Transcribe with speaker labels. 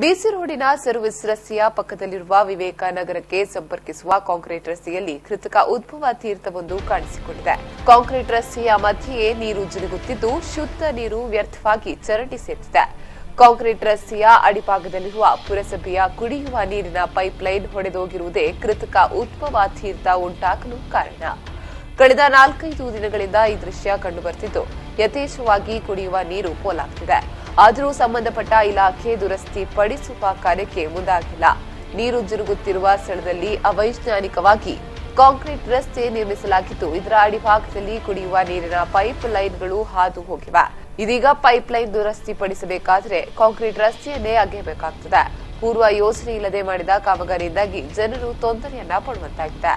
Speaker 1: ಬಿಸಿ ರೋಡಿನ ಸರ್ವಿಸ್ ರಸ್ತೆಯ ಪಕ್ಕದಲ್ಲಿರುವ ವಿವೇಕನಗರಕ್ಕೆ ಸಂಪರ್ಕಿಸುವ ಕಾಂಕ್ರೀಟ್ ರಸ್ತೆಯಲ್ಲಿ ಕೃತಕ ಉದ್ಭವ ತೀರ್ಥವೊಂದು ಕಾಣಿಸಿಕೊಂಡಿದೆ. ಕಾಂಕ್ರೀಟ್ ರಸ್ತೆಯ ಮಧ್ಯೆಯೇ ನೀರು ಜಿನುಗುತ್ತಿದ್ದು ಶುದ್ಧ ನೀರು ವ್ಯರ್ಥವಾಗಿ ಚರಂಡಿ ಸೇರುತ್ತಿದೆ. ಕಾಂಕ್ರೀಟ್ ರಸ್ತೆಯ ಅಡಿಭಾಗದಲ್ಲಿರುವ ಪುರಸಭೆಯ ಕುಡಿಯುವ ನೀರಿನ ಪೈಪ್ಲೈನ್ ಹೊಡೆದೋಗಿರುವುದೇ ಕೃತಕ ಉದ್ಭವ ತೀರ್ಥ ಉಂಟಾಗಲು ಕಾರಣ. ಕಳೆದ 4-5 ದಿನಗಳಿಂದ ಈ ದೃಶ್ಯ ಕಂಡುಬರುತ್ತಿದ್ದು ಯಥೇಚ್ಛವಾಗಿ ಕುಡಿಯುವ ನೀರು ಪೋಲಾಗ್ತಿದೆ. ಆದರೂ ಸಂಬಂಧಪಟ್ಟ ಇಲಾಖೆ ದುರಸ್ತಿ ಪಡಿಸುವ ಕಾರ್ಯಕ್ಕೆ ಮುಂದಾಗಿಲ್ಲ. ನೀರು ಜಿನುಗುತ್ತಿರುವ ಸ್ಥಳದಲ್ಲಿ ಅವೈಜ್ಞಾನಿಕವಾಗಿ ಕಾಂಕ್ರೀಟ್ ರಸ್ತೆ ನಿರ್ಮಿಸಲಾಗಿದ್ದು ಇದರ ಅಡಿಭಾಗದಲ್ಲಿ ಕುಡಿಯುವ ನೀರಿನ ಪೈಪ್ ಲೈನ್ಗಳು ಹಾದು ಹೋಗಿವೆ. ಇದೀಗ ಪೈಪ್ ಲೈನ್ ದುರಸ್ತಿ ಪಡಿಸಬೇಕಾದರೆ ಕಾಂಕ್ರೀಟ್ ರಸ್ತೆಯನ್ನೇ ಅಗೆಯಬೇಕಾಗುತ್ತದೆ. ಪೂರ್ವ ಯೋಜನೆ ಇಲ್ಲದೆ ಮಾಡಿದ ಕಾಮಗಾರಿಯಿಂದಾಗಿ ಜನರು ತೊಂದರೆಯನ್ನ ಪಡುವಂತಾಗಿದೆ.